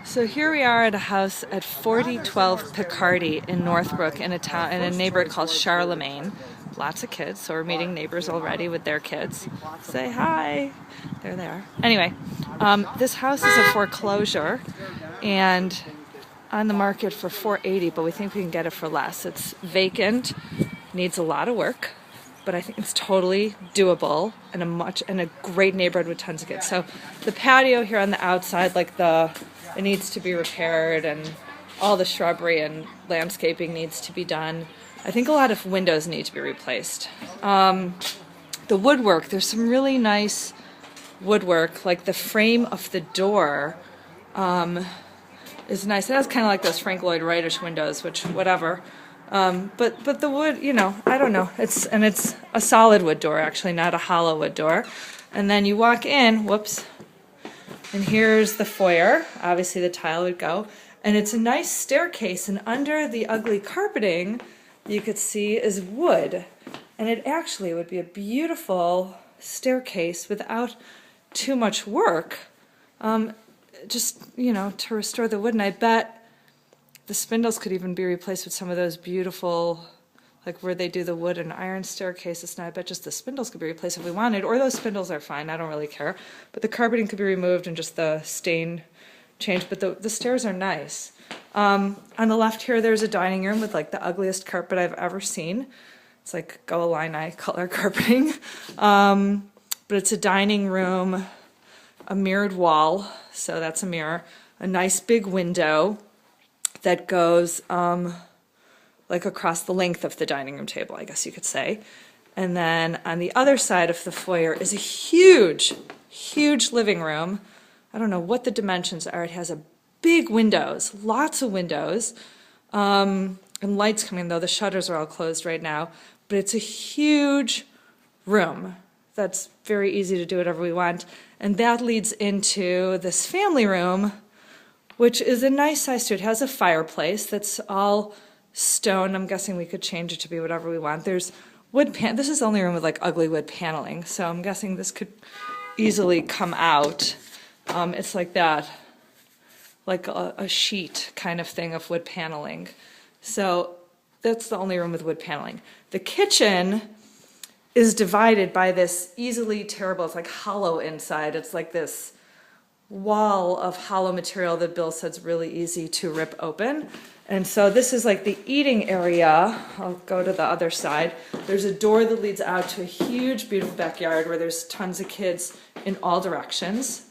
So here we are at a house at 4012 Picardy in Northbrook in a neighborhood called Charlemagne. Lots of kids, so we're meeting neighbors already with their kids. Say hi. There they are. Anyway, this house is a foreclosure and on the market for $480, but we think we can get it for less. It's vacant, needs a lot of work, but I think it's totally doable and a great neighborhood with tons of kids. So the patio here on the outside, it needs to be repaired and all the shrubbery and landscaping needs to be done. I think a lot of windows need to be replaced. The woodwork, there's some really nice woodwork, like the frame of the door is nice. It has kind of like those Frank Lloyd Wright-ish windows, which whatever. But the wood, I don't know. It's a solid wood door, actually, not a hollow wood door. And then you walk in, whoops, and here's the foyer. Obviously the tile would go. And it's a nice staircase, and under the ugly carpeting, you could see is wood. And it actually would be a beautiful staircase without too much work. Just, to restore the wood. And I bet the spindles could even be replaced with some of those beautiful, like where they do the wood and iron staircases. Now I bet just the spindles could be replaced if we wanted, or those spindles are fine, I don't really care. But the carpeting could be removed and just the stain changed, but the stairs are nice. On the left here, there's a dining room with like the ugliest carpet I've ever seen. It's like Go Illini color carpeting. But it's a dining room, a mirrored wall, so that's a mirror, a nice big window that goes like across the length of the dining room table, I guess you could say. And then on the other side of the foyer is a huge, huge living room. I don't know what the dimensions are. It has big windows, lots of windows, and lights coming in, though the shutters are all closed right now. But it's a huge room that's very easy to do whatever we want. And that leads into this family room, which is a nice size too. It has a fireplace that's all stone. I'm guessing we could change it to be whatever we want. There's wood this is the only room with like ugly wood paneling, so I'm guessing this could easily come out. It's like that, like a sheet kind of thing of wood paneling. So that's the only room with wood paneling. The kitchen is divided by this easily tearable, it's like hollow inside. It's like this wall of hollow material that Bill said's really easy to rip open. And so this is like the eating area. I'll go to the other side. There's a door that leads out to a huge, beautiful backyard where there's tons of kids in all directions.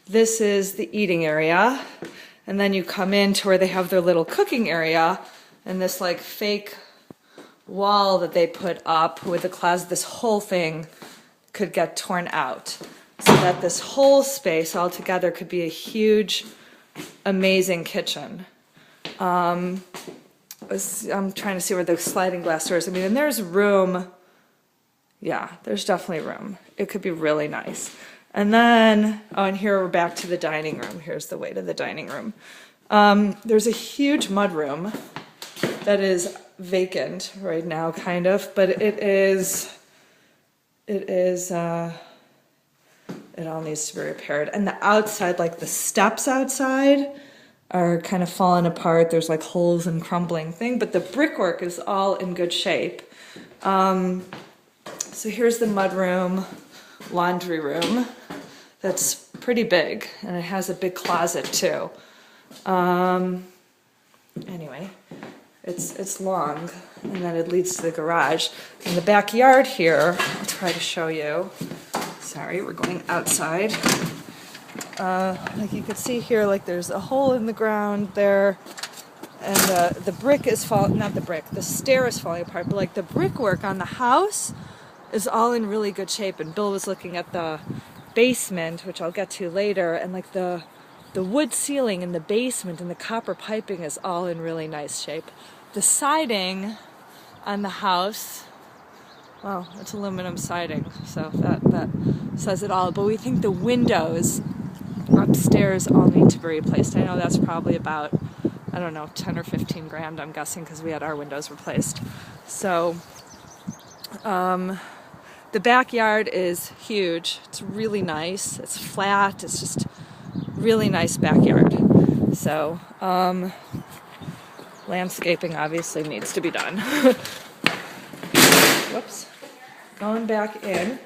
This is the eating area. And then you come in to where they have their little cooking area, and this like fake wall that they put up with the closet, this whole thing could get torn out. So that this whole space altogether could be a huge, amazing kitchen. I'm trying to see where the sliding glass door is. I mean, and there's room. Yeah, there's definitely room. It could be really nice. And then, and here we're back to the dining room. Here's the way to the dining room. There's a huge mudroom that is vacant right now, kind of, but it all needs to be repaired. And the outside, like the steps outside, are kind of falling apart. There's like holes and crumbling thing, but the brickwork is all in good shape. So here's the mudroom, laundry room. That's pretty big, and it has a big closet too. Anyway, it's long, and then it leads to the garage. In the backyard here, I'll try to show you. Sorry, we're going outside. Like you could see here, like there's a hole in the ground there, and the brick is the stair is falling apart, but like the brickwork on the house is all in really good shape. And Bill was looking at the basement, which I'll get to later, and like the wood ceiling in the basement and the copper piping is all in really nice shape. The siding on the house, well, it's aluminum siding, so that says it all. But we think the windows upstairs all need to be replaced. I know that's probably about, I don't know, 10 or 15 grand, I'm guessing, because we had our windows replaced. So, the backyard is huge. It's really nice. It's flat. It's just really nice backyard. So, landscaping obviously needs to be done. Whoops. Going back in.